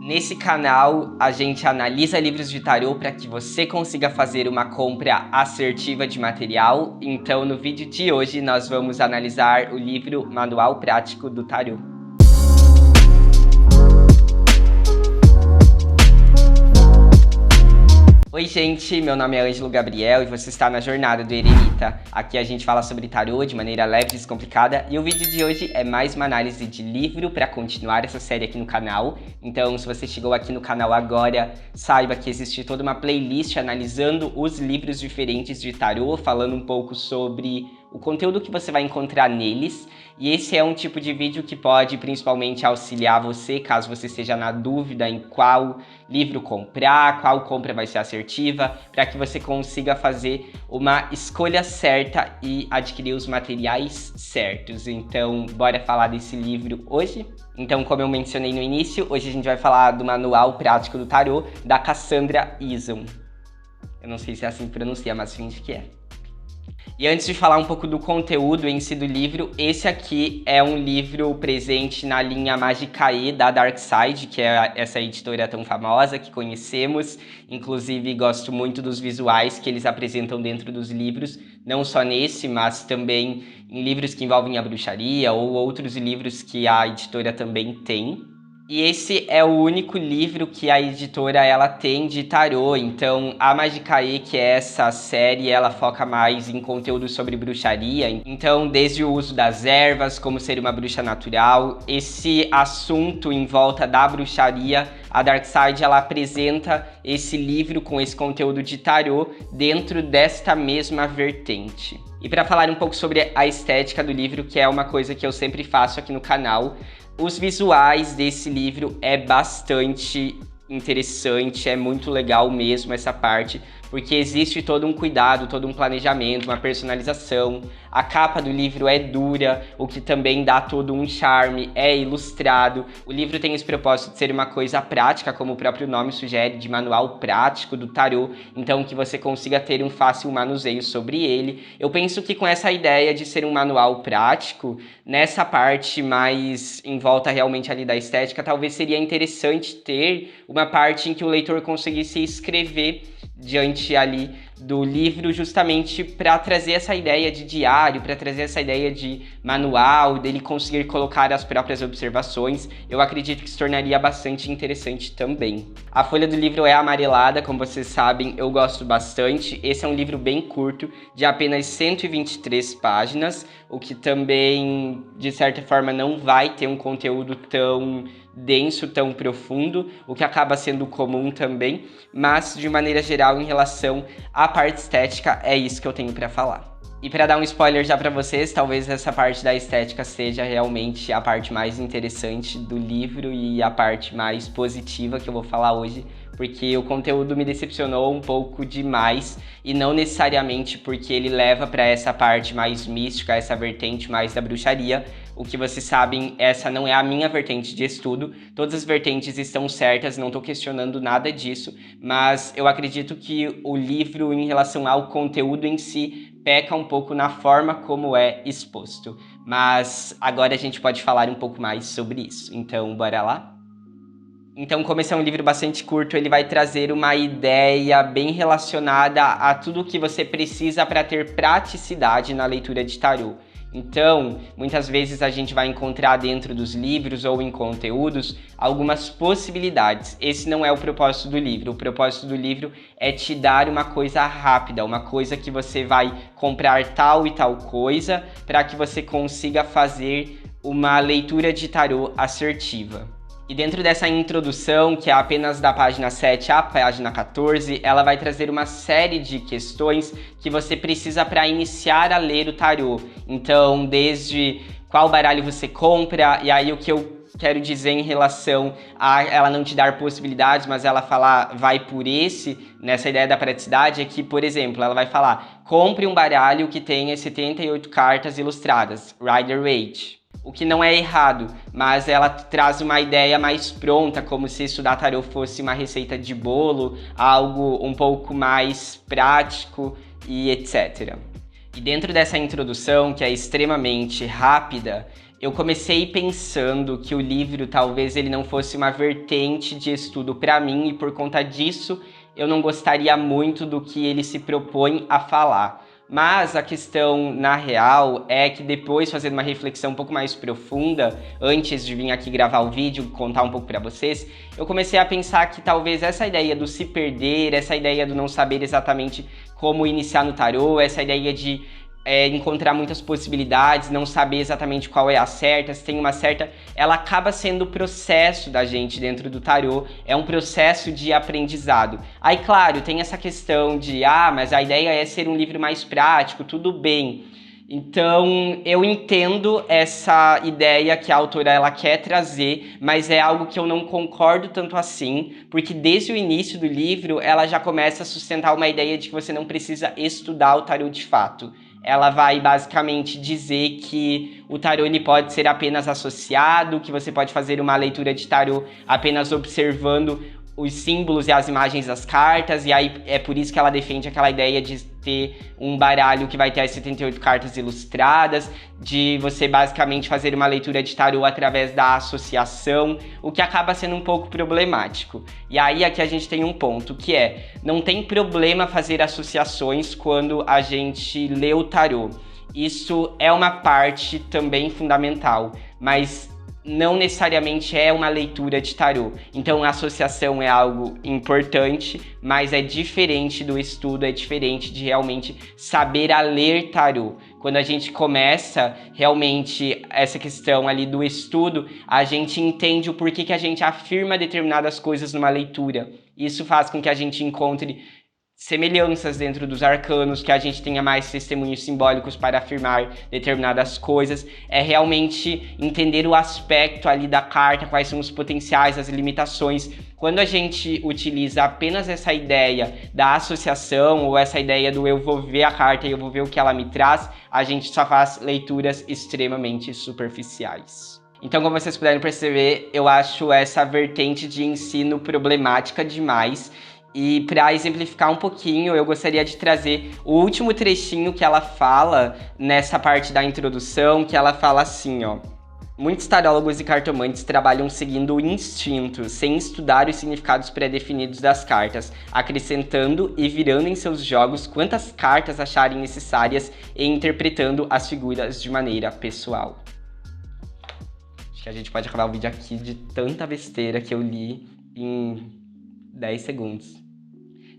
Nesse canal, a gente analisa livros de tarô para que você consiga fazer uma compra assertiva de material. Então, no vídeo de hoje, nós vamos analisar o livro Manual Prático do Tarô. Oi gente, meu nome é Ângelo Gabriel e você está na Jornada do Eremita. Aqui a gente fala sobre tarô de maneira leve e descomplicada e o vídeo de hoje é mais uma análise de livro para continuar essa série aqui no canal. Então, se você chegou aqui no canal agora, saiba que existe toda uma playlist analisando os livros diferentes de tarô, falando um pouco sobre o conteúdo que você vai encontrar neles. E esse é um tipo de vídeo que pode principalmente auxiliar você, caso você esteja na dúvida em qual livro comprar, qual compra vai ser assertiva, para que você consiga fazer uma escolha certa e adquirir os materiais certos. Então, bora falar desse livro hoje? Então, como eu mencionei no início, hoje a gente vai falar do Manual Prático do Tarô, da Cassandra Eason. Eu não sei se é assim que pronuncia, mas finge que é. E antes de falar um pouco do conteúdo em si do livro, esse aqui é um livro presente na linha Magicae da Dark Side, que é essa editora tão famosa que conhecemos. Inclusive, gosto muito dos visuais que eles apresentam dentro dos livros, não só nesse, mas também em livros que envolvem a bruxaria ou outros livros que a editora também tem. E esse é o único livro que a editora ela tem de tarô. Então a Magicae, que é essa série, ela foca mais em conteúdo sobre bruxaria. Então desde o uso das ervas, como ser uma bruxa natural, esse assunto em volta da bruxaria, a Dark Side ela apresenta esse livro com esse conteúdo de tarô dentro desta mesma vertente. E para falar um pouco sobre a estética do livro, que é uma coisa que eu sempre faço aqui no canal, os visuais desse livro é bastante interessante, é muito legal mesmo essa parte, porque existe todo um cuidado, todo um planejamento, uma personalização. A capa do livro é dura, o que também dá todo um charme, é ilustrado. O livro tem esse propósito de ser uma coisa prática, como o próprio nome sugere, de manual prático do tarô, então que você consiga ter um fácil manuseio sobre ele. Eu penso que com essa ideia de ser um manual prático, nessa parte mais em volta realmente ali da estética, talvez seria interessante ter uma parte em que o leitor conseguisse escrever diante ali do livro, justamente para trazer essa ideia de diário, para trazer essa ideia de manual, dele conseguir colocar as próprias observações. Eu acredito que se tornaria bastante interessante também. A folha do livro é amarelada, como vocês sabem, eu gosto bastante. Esse é um livro bem curto, de apenas 123 páginas, o que também, de certa forma, não vai ter um conteúdo tão denso, tão profundo, o que acaba sendo comum também, mas de maneira geral, em relação à parte estética, é isso que eu tenho para falar. E para dar um spoiler já para vocês, talvez essa parte da estética seja realmente a parte mais interessante do livro e a parte mais positiva que eu vou falar hoje, porque o conteúdo me decepcionou um pouco demais, e não necessariamente porque ele leva para essa parte mais mística, essa vertente mais da bruxaria. O que vocês sabem, essa não é a minha vertente de estudo, todas as vertentes estão certas, não estou questionando nada disso, mas eu acredito que o livro, em relação ao conteúdo em si, peca um pouco na forma como é exposto. Mas agora a gente pode falar um pouco mais sobre isso, então bora lá? Então, como esse é um livro bastante curto, ele vai trazer uma ideia bem relacionada a tudo o que você precisa para ter praticidade na leitura de tarô. Então, muitas vezes a gente vai encontrar dentro dos livros ou em conteúdos algumas possibilidades. Esse não é o propósito do livro. O propósito do livro é te dar uma coisa rápida, uma coisa que você vai comprar tal e tal coisa para que você consiga fazer uma leitura de tarô assertiva. E dentro dessa introdução, que é apenas da página 7 à página 14, ela vai trazer uma série de questões que você precisa para iniciar a ler o tarô. Então, desde qual baralho você compra, e aí o que eu quero dizer em relação a ela não te dar possibilidades, mas ela falar vai por esse, nessa ideia da praticidade, é que, por exemplo, ela vai falar compre um baralho que tenha 78 cartas ilustradas, Rider-Waite. O que não é errado, mas ela traz uma ideia mais pronta, como se estudar tarô fosse uma receita de bolo, algo um pouco mais prático e etc. E dentro dessa introdução, que é extremamente rápida, Eu comecei pensando que o livro talvez ele não fosse uma vertente de estudo para mim e por conta disso eu não gostaria muito do que ele se propõe a falar. Mas a questão, na real, é que depois, fazendo uma reflexão um pouco mais profunda, antes de vir aqui gravar o vídeo, contar um pouco para vocês, eu comecei a pensar que talvez essa ideia do se perder, essa ideia do não saber exatamente como iniciar no tarô, essa ideia de encontrar muitas possibilidades, não saber exatamente qual é a certa, se tem uma certa, ela acaba sendo o processo da gente dentro do tarô, é um processo de aprendizado. Aí, claro, tem essa questão de, mas a ideia é ser um livro mais prático, tudo bem. Então, eu entendo essa ideia que a autora ela quer trazer, mas é algo que eu não concordo tanto assim, porque desde o início do livro, ela já começa a sustentar uma ideia de que você não precisa estudar o tarô de fato. Ela vai basicamente dizer que o tarô ele pode ser apenas associado, que você pode fazer uma leitura de tarô apenas observando os símbolos e as imagens das cartas, e aí é por isso que ela defende aquela ideia de ter um baralho que vai ter as 78 cartas ilustradas, de você basicamente fazer uma leitura de tarô através da associação, o que acaba sendo um pouco problemático. E aí aqui a gente tem um ponto, que é, não tem problema fazer associações quando a gente lê o tarô. Isso é uma parte também fundamental, mas não necessariamente é uma leitura de tarô. Então a associação é algo importante, mas é diferente do estudo, é diferente de realmente saber a ler tarô. Quando a gente começa realmente essa questão ali do estudo, a gente entende o porquê que a gente afirma determinadas coisas numa leitura. Isso faz com que a gente encontre semelhanças dentro dos arcanos, que a gente tenha mais testemunhos simbólicos para afirmar determinadas coisas, é realmente entender o aspecto ali da carta, quais são os potenciais, as limitações. Quando a gente utiliza apenas essa ideia da associação ou essa ideia do eu vou ver a carta e eu vou ver o que ela me traz, a gente só faz leituras extremamente superficiais. Então, como vocês puderam perceber, eu acho essa vertente de ensino problemática demais. E para exemplificar um pouquinho, eu gostaria de trazer o último trechinho que ela fala nessa parte da introdução, que ela fala assim, ó. Muitos tarólogos e cartomantes trabalham seguindo o instinto, sem estudar os significados pré-definidos das cartas, acrescentando e virando em seus jogos quantas cartas acharem necessárias e interpretando as figuras de maneira pessoal. Acho que a gente pode acabar o vídeo aqui de tanta besteira que eu li em 10 segundos.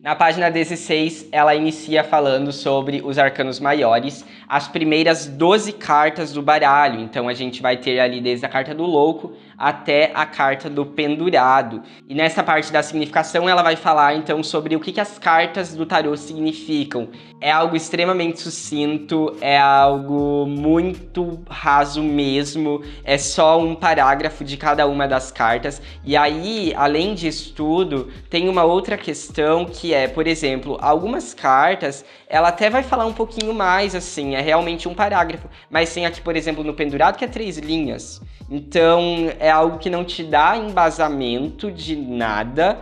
Na página 16, ela inicia falando sobre os arcanos maiores, as primeiras 12 cartas do baralho. Então a gente vai ter ali desde a carta do louco até a carta do pendurado. E nessa parte da significação ela vai falar então sobre o que as cartas do tarô significam. É algo extremamente sucinto, é algo muito raso mesmo, é só um parágrafo de cada uma das cartas. E aí, além disso tudo, tem uma outra questão que é, por exemplo, algumas cartas, ela até vai falar um pouquinho mais, assim, é realmente um parágrafo, mas tem aqui, por exemplo, no pendurado, que é 3 linhas. Então, é algo que não te dá embasamento de nada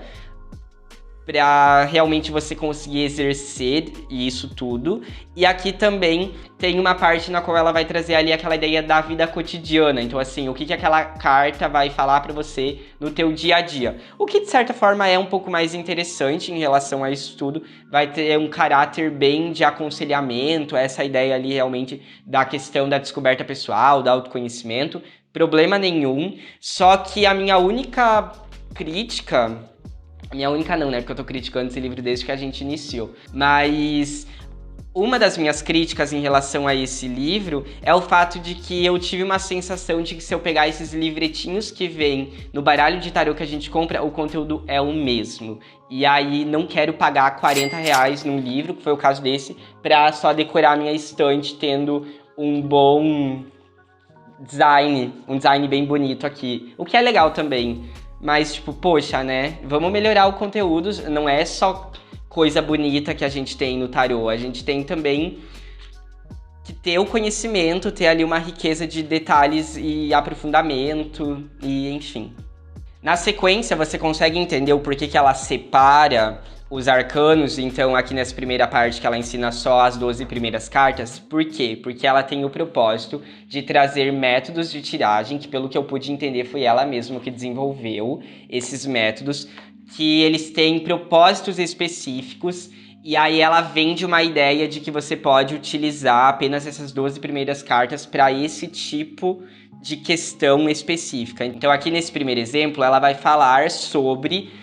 para realmente você conseguir exercer isso tudo. E aqui também tem uma parte na qual ela vai trazer ali aquela ideia da vida cotidiana. Então, assim, o que aquela carta vai falar para você no teu dia a dia. O que, de certa forma, é um pouco mais interessante em relação a isso tudo. Vai ter um caráter bem de aconselhamento, essa ideia ali realmente da questão da descoberta pessoal, do autoconhecimento. Problema nenhum. Só que a minha única crítica... Minha única não, né? Porque eu tô criticando esse livro desde que a gente iniciou. Mas uma das minhas críticas em relação a esse livro é o fato de que eu tive uma sensação de que se eu pegar esses livretinhos que vêm no baralho de tarô que a gente compra, o conteúdo é o mesmo. E aí não quero pagar R$40 num livro, que foi o caso desse, pra só decorar minha estante tendo um bom design, um design bem bonito aqui. O que é legal também. Mas, tipo, poxa, né? Vamos melhorar o conteúdo. Não é só coisa bonita que a gente tem no tarô. A gente tem também que ter o conhecimento, ter ali uma riqueza de detalhes e aprofundamento, e enfim. Na sequência, você consegue entender o porquê que ela separa os arcanos, então aqui nessa primeira parte que ela ensina só as 12 primeiras cartas. Por quê? Porque ela tem o propósito de trazer métodos de tiragem, que pelo que eu pude entender foi ela mesma que desenvolveu esses métodos, que eles têm propósitos específicos, e aí ela vende uma ideia de que você pode utilizar apenas essas 12 primeiras cartas para esse tipo de questão específica. Então aqui nesse primeiro exemplo ela vai falar sobre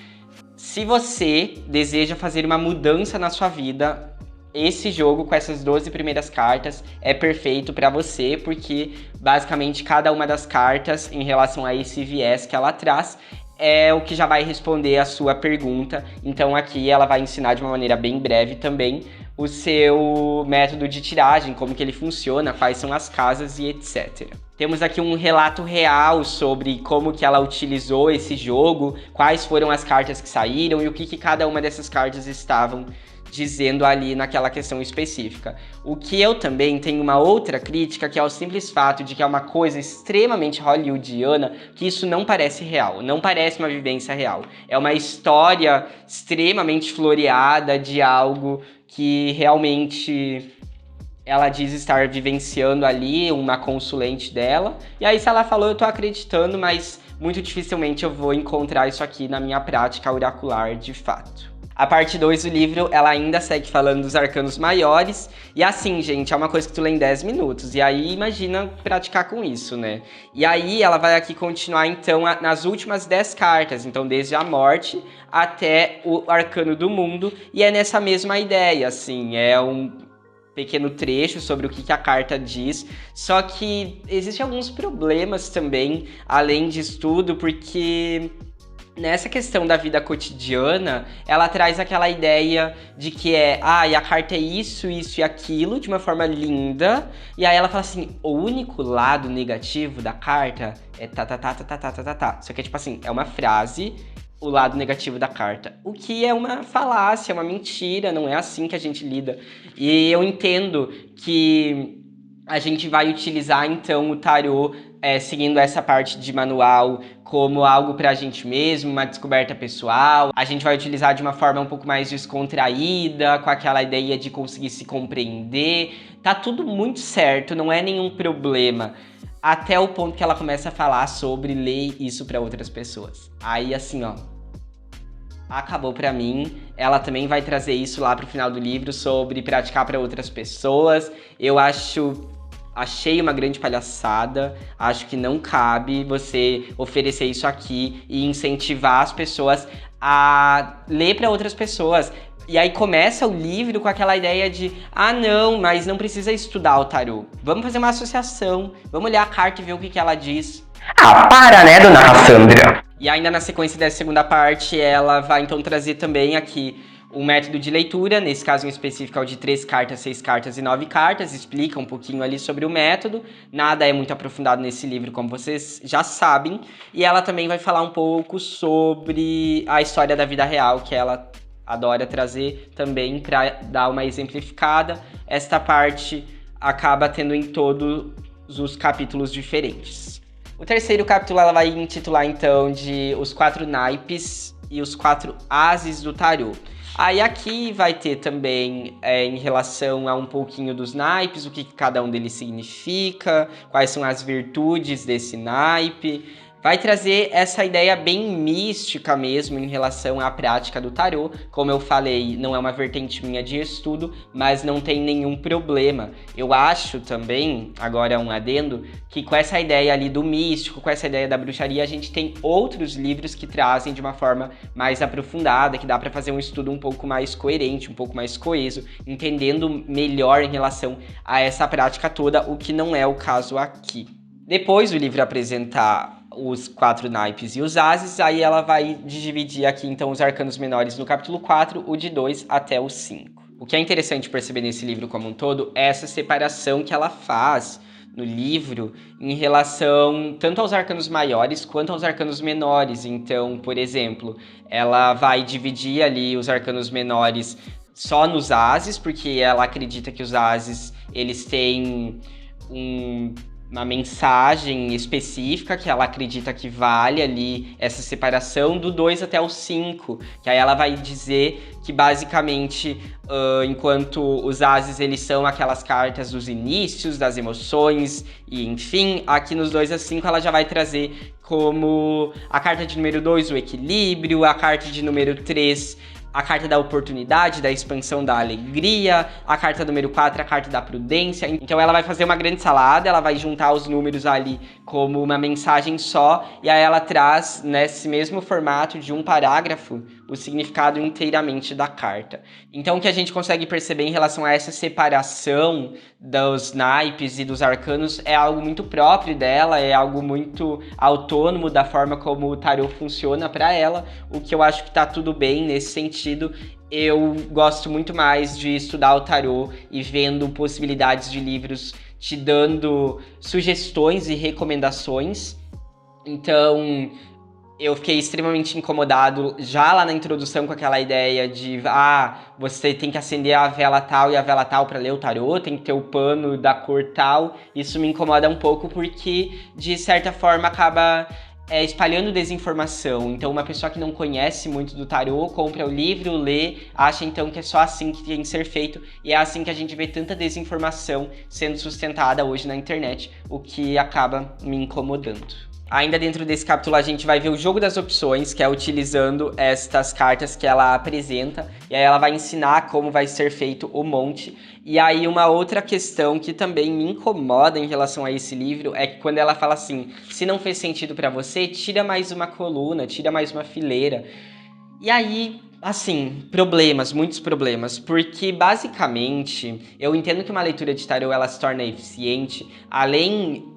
se você deseja fazer uma mudança na sua vida. Esse jogo com essas 12 primeiras cartas é perfeito para você, porque basicamente cada uma das cartas em relação a esse viés que ela traz é o que já vai responder a sua pergunta. Então aqui ela vai ensinar de uma maneira bem breve também o seu método de tiragem, como que ele funciona, quais são as casas e etc. Temos aqui um relato real sobre como que ela utilizou esse jogo, quais foram as cartas que saíram e o que cada uma dessas cartas estavam dizendo ali naquela questão específica. O que eu também tenho uma outra crítica, que é o simples fato de que é uma coisa extremamente hollywoodiana, que isso não parece real, não parece uma vivência real. É uma história extremamente floreada de algo que realmente ela diz estar vivenciando ali, uma consulente dela. E aí se ela falou, eu tô acreditando, mas muito dificilmente eu vou encontrar isso aqui na minha prática oracular de fato. A parte 2 do livro, ela ainda segue falando dos arcanos maiores. E assim, gente, é uma coisa que tu lê em 10 minutos. E aí, imagina praticar com isso, né? E aí, ela vai aqui continuar, então, nas últimas 10 cartas. Então, desde a morte até o arcano do mundo. E é nessa mesma ideia, assim. É um pequeno trecho sobre o que a carta diz. Só que existem alguns problemas também, além disso tudo, porque nessa questão da vida cotidiana, ela traz aquela ideia de que e a carta é isso, isso e aquilo, de uma forma linda, e aí ela fala assim, o único lado negativo da carta é tá. Só que é tipo assim, é uma frase, o lado negativo da carta, o que é uma falácia, uma mentira, não é assim que a gente lida. E eu entendo que a gente vai utilizar então o tarô seguindo essa parte de manual como algo pra gente mesmo, uma descoberta pessoal. A gente vai utilizar de uma forma um pouco mais descontraída, com aquela ideia de conseguir se compreender. Tá tudo muito certo, não é nenhum problema. Até o ponto que ela começa a falar sobre ler isso pra outras pessoas. Aí assim, ó, acabou pra mim. Ela também vai trazer isso lá pro final do livro sobre praticar pra outras pessoas. Achei uma grande palhaçada, acho que não cabe você oferecer isso aqui e incentivar as pessoas a ler para outras pessoas. E aí começa o livro com aquela ideia de não, mas não precisa estudar o tarô. Vamos fazer uma associação, vamos ler a carta e ver o que ela diz. Para, né, dona Cassandra? E ainda na sequência dessa segunda parte, ela vai então trazer também aqui um método de leitura, nesse caso em específico é o de 3 cartas, 6 cartas e 9 cartas, explica um pouquinho ali sobre o método, nada é muito aprofundado nesse livro, como vocês já sabem, e ela também vai falar um pouco sobre a história da vida real, que ela adora trazer também para dar uma exemplificada. Esta parte acaba tendo em todos os capítulos diferentes. O terceiro capítulo ela vai intitular então de Os 4 Naipes e os 4 Ases do Tarô. Aí aqui vai ter também em relação a um pouquinho dos naipes, o que cada um deles significa, quais são as virtudes desse naipe. Vai trazer essa ideia bem mística mesmo em relação à prática do tarô. Como eu falei, não é uma vertente minha de estudo, mas não tem nenhum problema. Eu acho também, agora um adendo, que com essa ideia ali do místico, com essa ideia da bruxaria, a gente tem outros livros que trazem de uma forma mais aprofundada, que dá para fazer um estudo um pouco mais coerente, um pouco mais coeso, entendendo melhor em relação a essa prática toda, o que não é o caso aqui. Depois do livro apresentar os 4 naipes e os ases, aí ela vai dividir aqui então os arcanos menores no capítulo 4, o de 2 até o 5. O que é interessante perceber nesse livro como um todo é essa separação que ela faz no livro em relação tanto aos arcanos maiores quanto aos arcanos menores. Então, por exemplo, ela vai dividir ali os arcanos menores só nos ases, porque ela acredita que os ases eles têm uma mensagem específica que ela acredita que vale ali essa separação do 2 até o 5, que aí ela vai dizer que basicamente, enquanto os ases eles são aquelas cartas dos inícios, das emoções e enfim, aqui nos 2 a 5 ela já vai trazer como a carta de número 2 o equilíbrio, a carta de número 3 a carta da oportunidade, da expansão da alegria, a carta número 4, a carta da prudência. Então ela vai fazer uma grande salada, ela vai juntar os números ali como uma mensagem só, e aí ela traz, nesse mesmo formato de um parágrafo, o significado inteiramente da carta. Então o que a gente consegue perceber em relação a essa separação dos naipes e dos arcanos é algo muito próprio dela, é algo muito autônomo da forma como o tarô funciona para ela, o que eu acho que tá tudo bem nesse sentido. Eu gosto muito mais de estudar o tarô e vendo possibilidades de livros te dando sugestões e recomendações. Então, eu fiquei extremamente incomodado já lá na introdução com aquela ideia de você tem que acender a vela tal e a vela tal para ler o tarô, tem que ter o pano da cor tal. Isso me incomoda um pouco porque, de certa forma, acaba espalhando desinformação. Então, uma pessoa que não conhece muito do tarô, compra o livro, lê, acha então que é só assim que tem que ser feito, e é assim que a gente vê tanta desinformação sendo sustentada hoje na internet, o que acaba me incomodando. Ainda dentro desse capítulo a gente vai ver o jogo das opções, que é utilizando estas cartas que ela apresenta, e aí ela vai ensinar como vai ser feito o monte. E aí uma outra questão que também me incomoda em relação a esse livro é que quando ela fala assim, se não fez sentido pra você, tira mais uma coluna, tira mais uma fileira. E aí, assim, problemas, muitos problemas, porque basicamente eu entendo que uma leitura de tarô ela se torna eficiente, além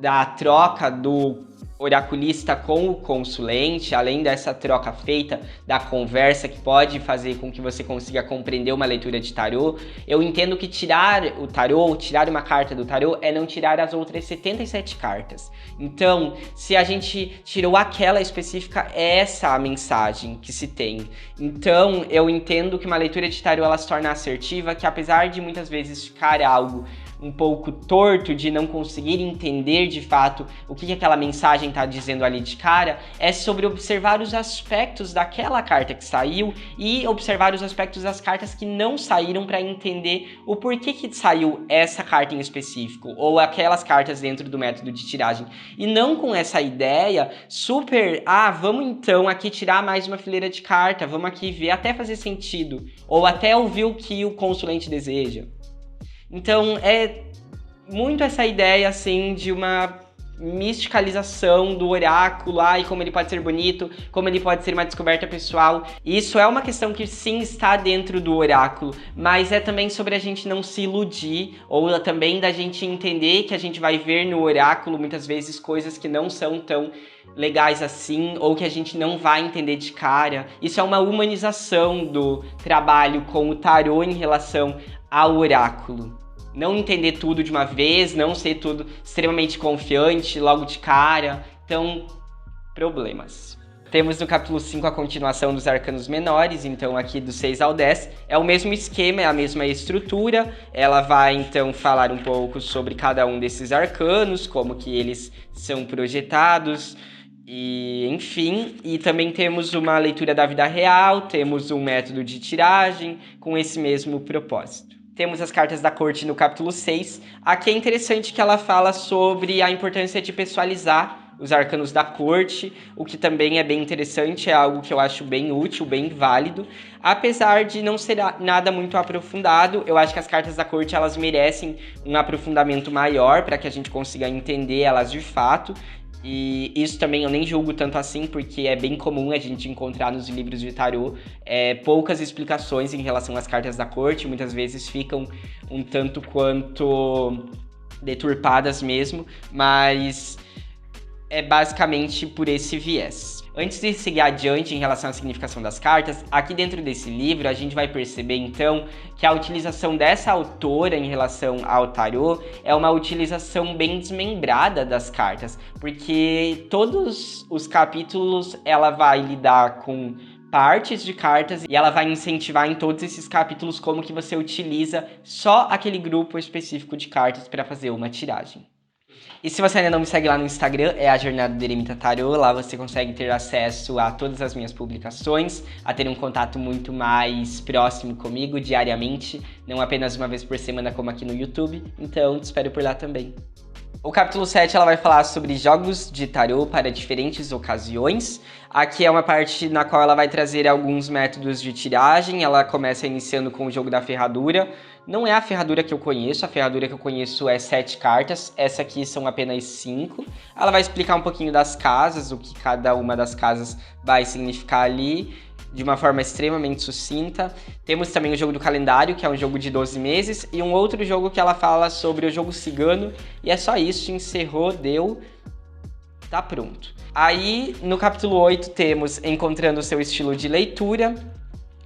da troca do oraculista com o consulente, além dessa troca feita da conversa que pode fazer com que você consiga compreender uma leitura de tarô, eu entendo que tirar o tarô, tirar uma carta do tarô, é não tirar as outras 77 cartas. Então, se a gente tirou aquela específica, é essa a mensagem que se tem. Então, eu entendo que uma leitura de tarô ela se torna assertiva, que apesar de muitas vezes ficar algo um pouco torto, de não conseguir entender de fato o que aquela mensagem está dizendo ali de cara, é sobre observar os aspectos daquela carta que saiu e observar os aspectos das cartas que não saíram para entender o porquê que saiu essa carta em específico, ou aquelas cartas dentro do método de tiragem. E não com essa ideia super, vamos então aqui tirar mais uma fileira de carta, vamos aqui ver até fazer sentido, ou até ouvir o que o consulente deseja. Então, é muito essa ideia, assim, de uma misticalização do oráculo, e como ele pode ser bonito, como ele pode ser uma descoberta pessoal. Isso é uma questão que sim está dentro do oráculo, mas é também sobre a gente não se iludir, ou também da gente entender que a gente vai ver no oráculo muitas vezes coisas que não são tão legais assim, ou que a gente não vai entender de cara. Isso é uma humanização do trabalho com o tarô em relação ao oráculo. Não entender tudo de uma vez, não ser tudo extremamente confiante logo de cara. Então, problemas. Temos no capítulo 5 a continuação dos arcanos menores, então aqui do 6 ao 10. É o mesmo esquema, é a mesma estrutura. Ela vai então falar um pouco sobre cada um desses arcanos, como que eles são projetados, e enfim, e também temos uma leitura da vida real, temos um método de tiragem com esse mesmo propósito. Temos as cartas da corte no capítulo 6. Aqui é interessante que ela fala sobre a importância de pessoalizar os arcanos da corte, o que também é bem interessante, é algo que eu acho bem útil, bem válido. Apesar de não ser nada muito aprofundado, eu acho que as cartas da corte elas merecem um aprofundamento maior para que a gente consiga entender elas de fato. E isso também eu nem julgo tanto assim, porque é bem comum a gente encontrar nos livros de tarô poucas explicações em relação às cartas da corte, muitas vezes ficam um tanto quanto deturpadas mesmo, mas é basicamente por esse viés. Antes de seguir adiante em relação à significação das cartas, aqui dentro desse livro a gente vai perceber então que a utilização dessa autora em relação ao tarô é uma utilização bem desmembrada das cartas, porque todos os capítulos ela vai lidar com partes de cartas e ela vai incentivar em todos esses capítulos como que você utiliza só aquele grupo específico de cartas para fazer uma tiragem. E se você ainda não me segue lá no Instagram, é a Jornada do Eremita Tarô. Lá você consegue ter acesso a todas as minhas publicações, a ter um contato muito mais próximo comigo diariamente, não apenas uma vez por semana como aqui no YouTube. Então, te espero por lá também. O capítulo 7 ela vai falar sobre jogos de tarô para diferentes ocasiões. Aqui é uma parte na qual ela vai trazer alguns métodos de tiragem. Ela começa iniciando com o jogo da ferradura. Não é a ferradura que eu conheço, a ferradura que eu conheço é 7 cartas, essa aqui são apenas 5. Ela vai explicar um pouquinho das casas, o que cada uma das casas vai significar ali, de uma forma extremamente sucinta. Temos também o jogo do calendário, que é um jogo de 12 meses, e um outro jogo que ela fala sobre o jogo cigano, e é só isso, encerrou, deu, tá pronto. Aí, no capítulo 8, temos Encontrando o seu estilo de leitura,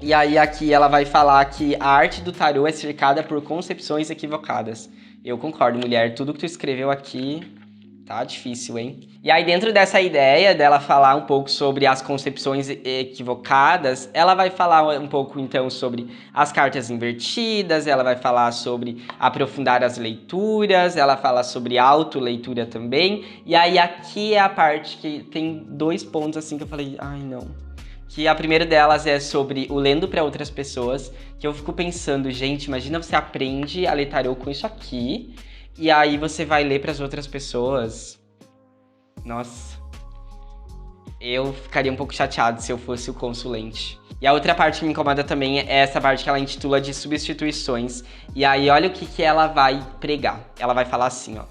e aí aqui ela vai falar que a arte do tarô é cercada por concepções equivocadas. Eu concordo, mulher, tudo que tu escreveu aqui tá difícil, hein? E aí, dentro dessa ideia dela falar um pouco sobre as concepções equivocadas, ela vai falar um pouco, então, sobre as cartas invertidas, ela vai falar sobre aprofundar as leituras, ela fala sobre autoleitura também. E aí, aqui é a parte que tem 2 pontos, assim, que eu falei, ai, não. Que a primeira delas é sobre o lendo para outras pessoas, que eu fico pensando, gente, imagina você aprende a ler tarô com isso aqui, e aí você vai ler para as outras pessoas. Nossa, eu ficaria um pouco chateado se eu fosse o consulente. E a outra parte que me incomoda também é essa parte que ela intitula de substituições. E aí olha o que ela vai pregar. Ela vai falar assim, ó.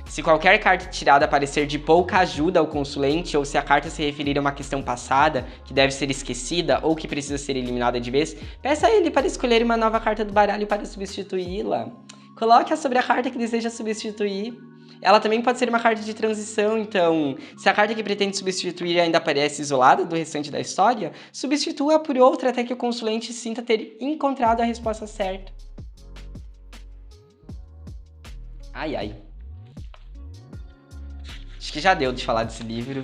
Se qualquer carta tirada parecer de pouca ajuda ao consulente, ou se a carta se referir a uma questão passada, que deve ser esquecida ou que precisa ser eliminada de vez, peça a ele para escolher uma nova carta do baralho para substituí-la. Coloque-a sobre a carta que deseja substituir. Ela também pode ser uma carta de transição, então, se a carta que pretende substituir ainda aparece isolada do restante da história, substitua-a por outra até que o consulente sinta ter encontrado a resposta certa. Ai, ai. Acho que já deu de falar desse livro.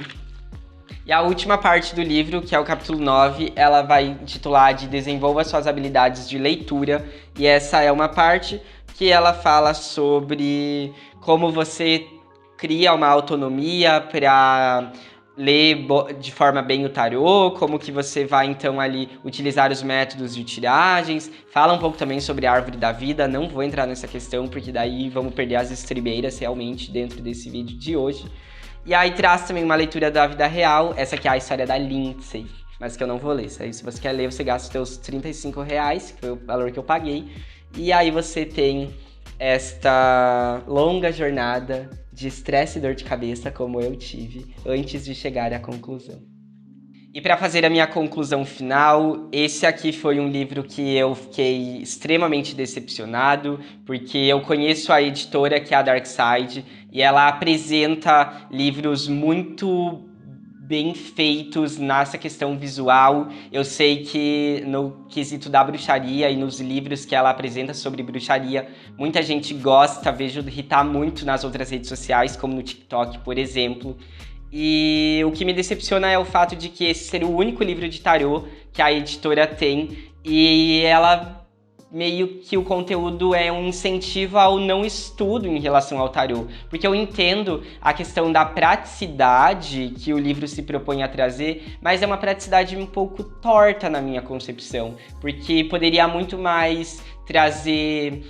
E a última parte do livro, que é o capítulo 9, ela vai intitular de Desenvolva suas habilidades de leitura. E essa é uma parte que ela fala sobre como você cria uma autonomia para ler de forma bem o tarô, como que você vai então ali utilizar os métodos de tiragens. Fala um pouco também sobre a árvore da vida, não vou entrar nessa questão porque daí vamos perder as estribeiras realmente dentro desse vídeo de hoje. E aí traz também uma leitura da vida real, essa aqui é a história da Lindsay, mas que eu não vou ler. Aí, se você quer ler, você gasta os seus R$35, que foi o valor que eu paguei. E aí você tem esta longa jornada de estresse e dor de cabeça, como eu tive, antes de chegar à conclusão. E para fazer a minha conclusão final, esse aqui foi um livro que eu fiquei extremamente decepcionado, porque eu conheço a editora, que é a Dark Side, e ela apresenta livros muito bem feitos nessa questão visual. Eu sei que no quesito da bruxaria e nos livros que ela apresenta sobre bruxaria, muita gente gosta, vejo irritar muito nas outras redes sociais, como no TikTok, por exemplo. E o que me decepciona é o fato de que esse seria o único livro de tarô que a editora tem, e ela meio que o conteúdo é um incentivo ao não estudo em relação ao tarô, porque eu entendo a questão da praticidade que o livro se propõe a trazer, mas é uma praticidade um pouco torta na minha concepção, porque poderia muito mais trazer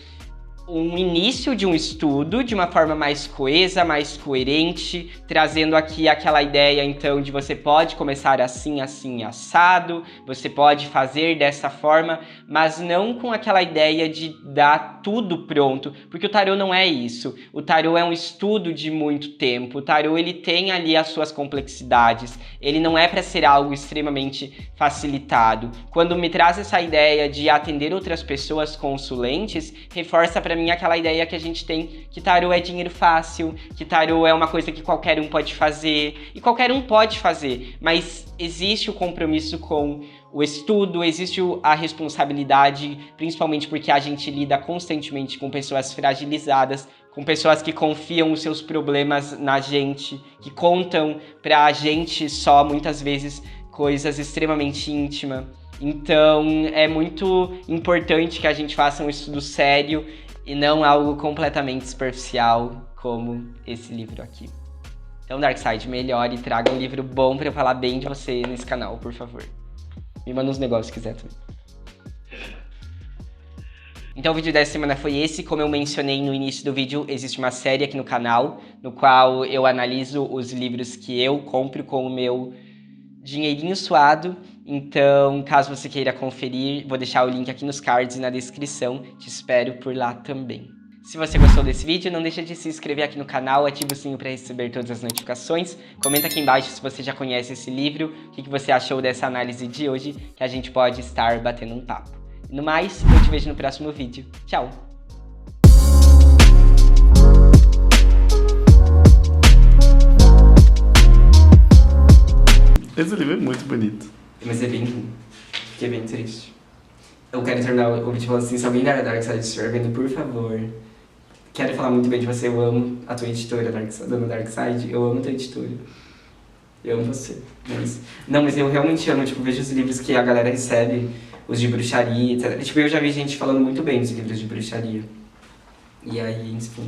um início de um estudo de uma forma mais coesa, mais coerente, trazendo aqui aquela ideia, então, de você pode começar assim, assim, assado, você pode fazer dessa forma, mas não com aquela ideia de dar tudo pronto, porque o tarô não é isso. O tarô é um estudo de muito tempo, o tarô ele tem ali as suas complexidades, ele não é para ser algo extremamente facilitado. Quando me traz essa ideia de atender outras pessoas consulentes, reforça para mim aquela ideia que a gente tem que tarô é dinheiro fácil, que tarô é uma coisa que qualquer um pode fazer, e qualquer um pode fazer, mas existe o compromisso com o estudo, existe a responsabilidade, principalmente porque a gente lida constantemente com pessoas fragilizadas, com pessoas que confiam os seus problemas na gente, que contam pra gente só, muitas vezes, coisas extremamente íntimas. Então, é muito importante que a gente faça um estudo sério e não algo completamente superficial como esse livro aqui. Então, Darkseid, melhore e traga um livro bom pra eu falar bem de você nesse canal, por favor. Me manda uns negócios se quiser também. Então o vídeo dessa semana foi esse. Como eu mencionei no início do vídeo, existe uma série aqui no canal, no qual eu analiso os livros que eu compro com o meu dinheirinho suado. Então, caso você queira conferir, vou deixar o link aqui nos cards e na descrição. Te espero por lá também. Se você gostou desse vídeo, não deixa de se inscrever aqui no canal, ativa o sininho para receber todas as notificações. Comenta aqui embaixo se você já conhece esse livro, o que você achou dessa análise de hoje, que a gente pode estar batendo um papo. No mais, eu te vejo no próximo vídeo. Tchau! Esse livro é muito bonito. Mas é bem ruim. Fiquei bem triste. Eu quero terminar o vídeo falando assim, se alguém da Darkseid estiver vendo, por favor. Quero falar muito bem de você, eu amo a tua editora, Dona Darkseid. Eu amo a tua editora. Eu amo você. Mas eu realmente amo, tipo, vejo os livros que a galera recebe, os de bruxaria, etc. Tipo, eu já vi gente falando muito bem dos livros de bruxaria. E aí, enfim.